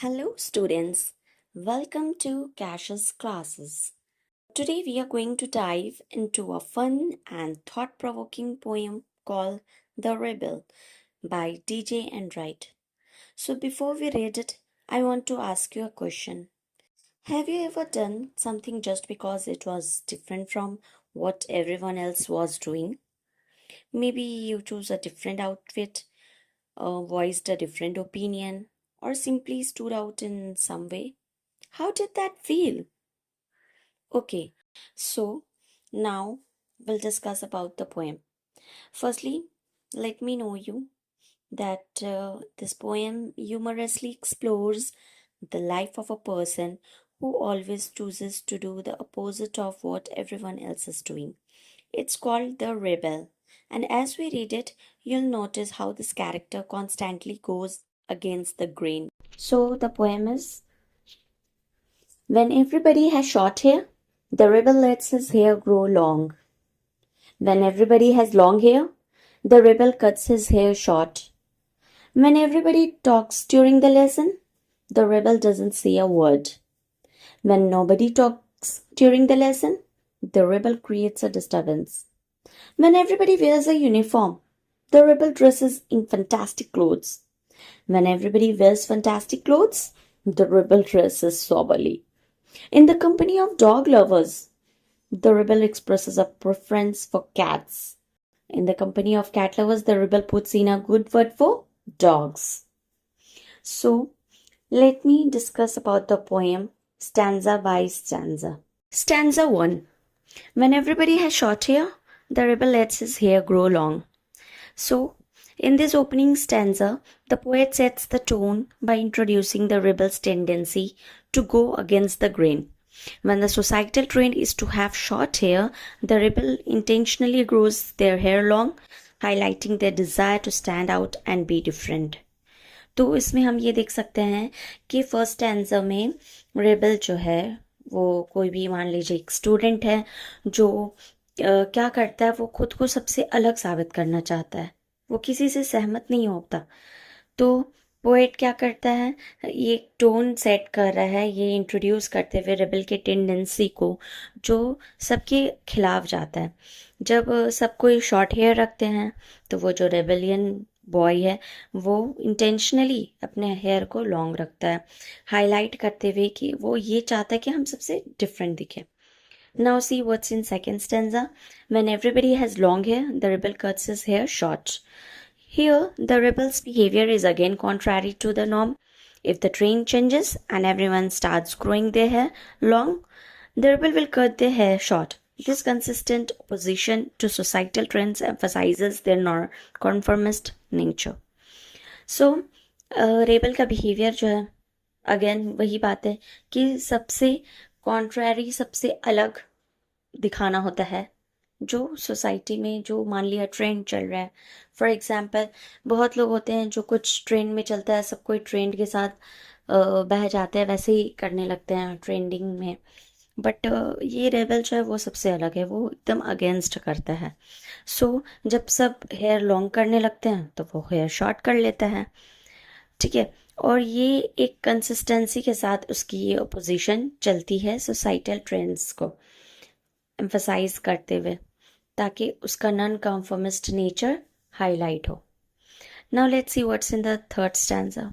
Hello, students. Welcome to Cash's classes. Today, we are going to dive into a fun and thought provoking poem called The Rebel by DJ and Wright. So, before we read it, I want to ask you a question. Have you ever done something just because it was different from what everyone else was doing? Maybe you chose a different outfit, voiced a different opinion, or simply stood out in some way. How did that feel? Okay, so now we'll discuss about the poem. Firstly, let me know you that this poem humorously explores the life of a person who always chooses to do the opposite of what everyone else is doing. It's called The Rebel, and as we read it, you'll notice how this character constantly goes against the grain. So the poem is: when everybody has short hair, the rebel lets his hair grow long. When everybody has long hair, the rebel cuts his hair short. When everybody talks during the lesson, the rebel doesn't say a word. When nobody talks during the lesson, the rebel creates a disturbance. When everybody wears a uniform, the rebel dresses in fantastic clothes. When everybody wears fantastic clothes, the rebel dresses soberly. In the company of dog lovers, the rebel expresses a preference for cats. In the company of cat lovers, the rebel puts in a good word for dogs. So, let me discuss about the poem stanza by stanza. Stanza 1. When everybody has short hair, the rebel lets his hair grow long. So, in this opening stanza, the poet sets the tone by introducing the rebel's tendency to go against the grain. When the societal trend is to have short hair, the rebel intentionally grows their hair long, highlighting their desire to stand out and be different. तो इसमें हम ये देख सकते हैं कि first stanza में rebel जो है वो कोई भी मान लीजिए एक स्टूडेंट है जो क्या करता है, वो खुद को सबसे अलग साबित करना चाहता है, वो किसी से सहमत नहीं होता. तो पोएट क्या करता है, ये टोन सेट कर रहा है, ये इंट्रोड्यूस करते हुए रेबल के टेंडेंसी को जो सबके खिलाफ जाता है. जब सब कोई शॉर्ट हेयर रखते हैं तो वो जो रेबेलियन बॉय है वो इंटेंशनली अपने हेयर को लॉन्ग रखता है, हाईलाइट करते हुए कि वो ये चाहता है कि हम सबसे डिफरेंट दिखे. Now see what's in second stanza. When everybody has long hair, the rebel cuts his hair short. Here, the rebel's behavior is again contrary to the norm. If the trend changes and everyone starts growing their hair long, the rebel will cut their hair short. This consistent opposition to societal trends emphasizes their non-conformist nature. So, rebel का behavior जो है, again वही बात है कि सबसे कॉन्ट्रैरी, सबसे अलग दिखाना होता है जो सोसाइटी में जो मान लिया ट्रेंड चल रहा है. फॉर एग्जांपल, बहुत लोग होते हैं जो कुछ ट्रेंड में चलता है, सब कोई ट्रेंड के साथ बह जाते हैं, वैसे ही करने लगते हैं ट्रेंडिंग में. बट ये रेबल जो है वो सबसे अलग है, वो एकदम अगेंस्ट करता है. सो जब सब हेयर लॉन्ग करने लगते हैं तो वो हेयर शॉर्ट कर लेता है. ठीक है, और ये एक कंसिस्टेंसी के साथ उसकी ये अपोजिशन चलती है सोसाइटल ट्रेंड्स को एम्फसाइज करते हुए, ताकि उसका नॉन कॉन्फॉर्मिस्ट नेचर हाईलाइट हो. Now let's see what's in the third stanza.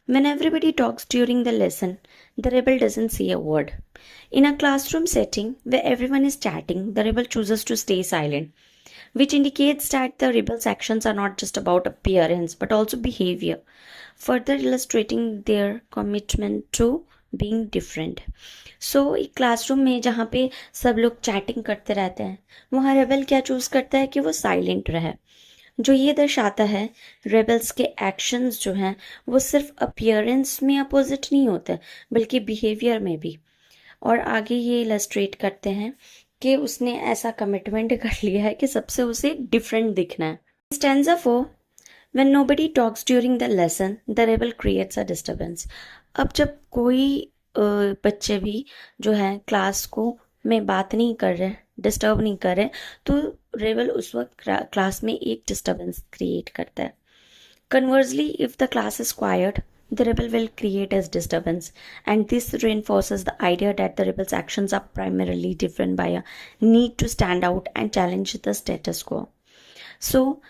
When everybody talks during the lesson, the rebel doesn't say a word. In a classroom setting where everyone is chatting, the rebel chooses to stay silent, which indicates that the rebel's actions are not just about appearance but also behavior, further illustrating their commitment to being different. So, एक classroom में जहाँ पे सब लोग chatting करते रहते हैं, वहाँ रेबल क्या चूज करता है कि वो साइलेंट रहे, जो ये दर्शाता है रेबल्स के एक्शंस जो हैं वो सिर्फ अपीयरेंस में अपोजिट नहीं होते बल्कि बिहेवियर में भी. और आगे ये इलस्ट्रेट करते हैं कि उसने ऐसा कमिटमेंट कर लिया है कि सबसे उसे डिफरेंट दिखना है. Stanza 4. When nobody talks during the lesson, the rebel creates a disturbance. अब जब कोई बच्चे भी जो है क्लास को में बात नहीं कर रहे, डिस्टर्ब नहीं कर रहे, तो रेबल उस वक्त क्लास में एक डिस्टर्बेंस क्रिएट करता है. Conversely, if the class is quiet, the rebel will create as disturbance, and this reinforces the idea that the rebel's actions are primarily driven by a need to stand out and challenge the status quo. So,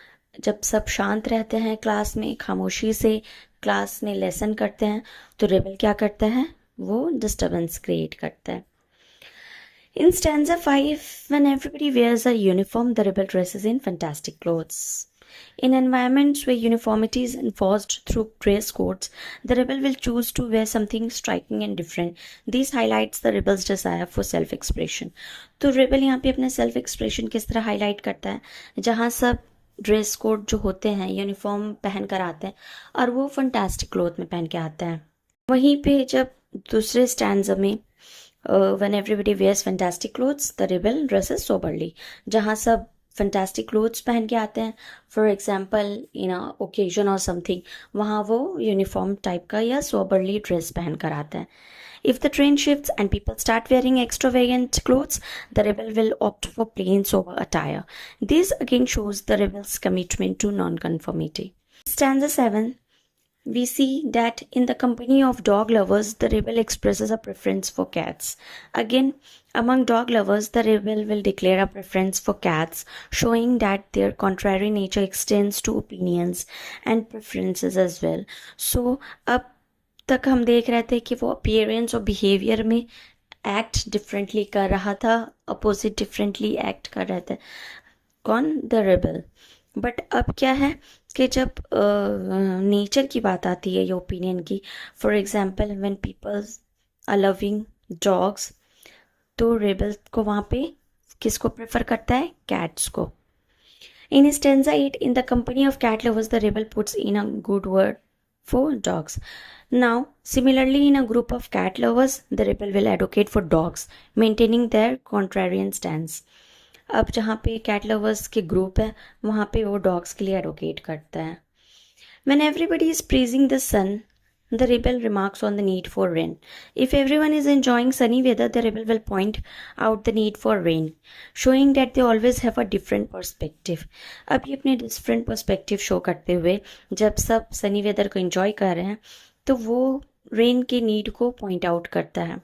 जब सब शांत रहते हैं class में, खामोशी से class में lesson करते हैं, तो रेबल क्या करता है? वो डिस्टर्बेंस क्रिएट करता है. In stanza 5, when everybody wears a uniform, the rebel dresses in fantastic clothes. In environments where uniformity is enforced through dress codes, the rebel will choose to wear something striking and different. This highlights the rebel's desire for self-expression. तो rebel यहाँ पे अपने self-expression किस तरह highlight करता है? जहाँ सब ड्रेस कोड जो होते हैं यूनिफॉर्म पहन कर आते हैं और वो फंटास्टिक क्लोथ में पहन के आते हैं. वहीं पे जब दूसरे स्टैंजा में when everybody wears fantastic clothes, the rebel dresses soberly. जहाँ सब fantastic clothes पहन के आते हैं, for example in a occasion or something, वहाँ वो uniform type का या soberly dress पहन कर आते हैं. If the trend shifts and people start wearing extravagant clothes, the rebel will opt for plain sober attire. This again shows the rebel's commitment to non-conformity. Stanza 7. We see that in the company of dog lovers, the rebel expresses a preference for cats. Again, among dog lovers, the rebel will declare a preference for cats, showing that their contrary nature extends to opinions and preferences as well. So, अब तक हम देख रहे थे कि वो appearance और behaviour में एक्ट डिफरेंटली कर रहा था, अपोजिट डिफरेंटली एक्ट कर रहे थे. कौन? The rebel. बट अब क्या है कि जब नेचर की बात आती है या ओपिनियन की, for example when people are loving dogs, तो रेबल को वहाँ पे किसको प्रेफर करता है? कैट्स को. In stanza 8, in the company of cat lovers, the rebel puts in a good word for dogs. Now, similarly, in a group of cat lovers, the rebel will advocate for dogs, maintaining their contrarian stance. अब जहाँ पे cat lovers के group है, वहाँ पे वो dogs के लिए advocate करता है. When everybody is praising the sun, the rebel remarks on the need for rain. If everyone is enjoying sunny weather, the rebel will point out the need for rain, showing that they always have a different perspective. अब ये अपने different perspective show करते हुए जब सब sunny weather को enjoy कर रहे हैं, तो वो rain के need को point out करता है.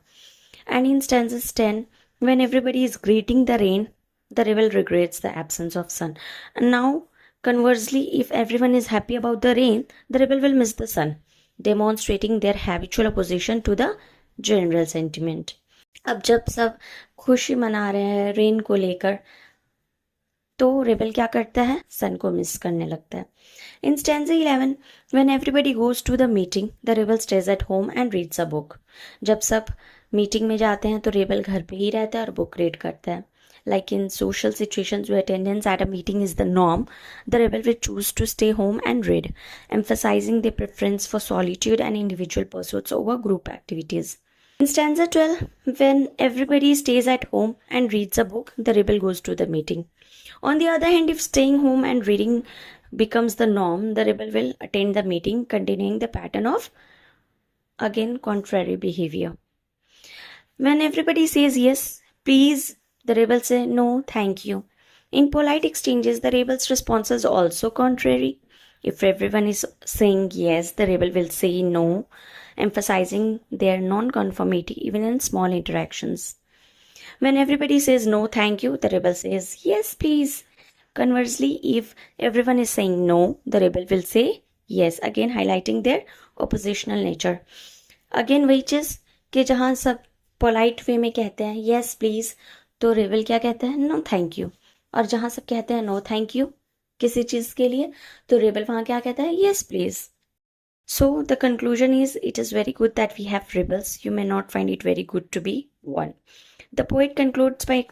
And in stanza 10, when everybody is greeting the rain, the rebel regrets the absence of sun. And now, conversely, if everyone is happy about the rain, the rebel will miss the sun, demonstrating their habitual opposition to the general sentiment. अब जब सब खुशी मना रहे हैं rain को लेकर, तो रेबल क्या करता है? सन को मिस करने लगता है. In stanza 11, when everybody goes to the meeting, the rebel stays at home and reads a book. जब सब मीटिंग में जाते हैं तो रेबल घर पे ही रहता है और बुक रीड करता है. Like in social situations where attendance at a meeting is the norm, the rebel will choose to stay home and read, emphasizing their preference for solitude and individual pursuits over group activities. In stanza 12, when everybody stays at home and reads a book, the rebel goes to the meeting. On the other hand, if staying home and reading becomes the norm, the rebel will attend the meeting, continuing the pattern of, again, contrary behavior. When everybody says yes, please, the rebel say no, thank you. In polite exchanges, the rebel's response is also contrary. If everyone is saying yes, the rebel will say no, emphasizing their non-conformity even in small interactions. When everybody says no, thank you, the rebel says yes, please. Conversely, if everyone is saying no, the rebel will say yes, again highlighting their oppositional nature. Again वही चीज़ कि जहाँ सब polite way में कहते हैं yes please, तो rebel क्या कहता है? No thank you. और जहाँ सब कहते हैं नो थैंक यू किसी चीज़ के लिए, तो रेबल वहाँ क्या कहता है? Yes please. So the conclusion is it is very good that we have rebels. You may not find it very good to be one. The poet concludes by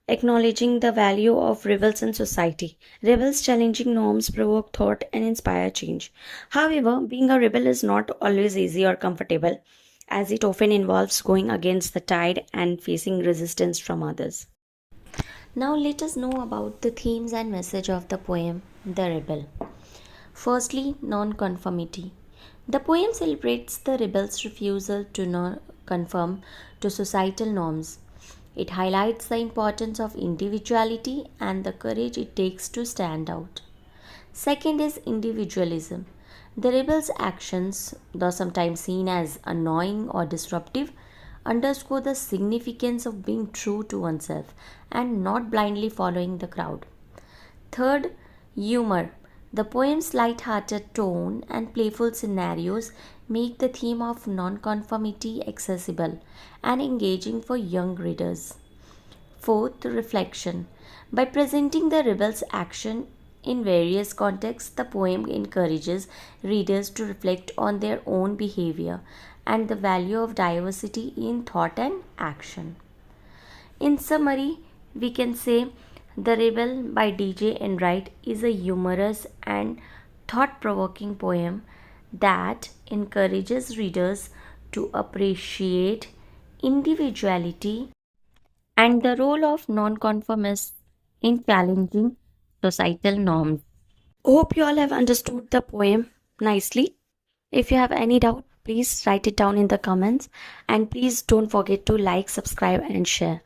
acknowledging the value of rebels in society. Rebels challenging norms provoke thought and inspire change. However, being a rebel is not always easy or comfortable, as it often involves going against the tide and facing resistance from others. Now let us know about the themes and message of the poem The Rebel. Firstly, non-conformity. The poem celebrates the rebel's refusal to conform to societal norms. It highlights the importance of individuality and the courage it takes to stand out. Second is individualism. The rebel's actions, though sometimes seen as annoying or disruptive, underscore the significance of being true to oneself and not blindly following the crowd. Third, humor. The poem's light-hearted tone and playful scenarios make the theme of nonconformity accessible and engaging for young readers. Fourth, reflection. By presenting the rebel's action in various contexts, the poem encourages readers to reflect on their own behavior and the value of diversity in thought and action. In summary, we can say The Rebel by DJ Enright is a humorous and thought provoking poem that encourages readers to appreciate individuality and the role of nonconformists in challenging societal norms. Hope you all have understood the poem nicely. If you have any doubt, please write it down in the comments and please don't forget to like, subscribe, and share.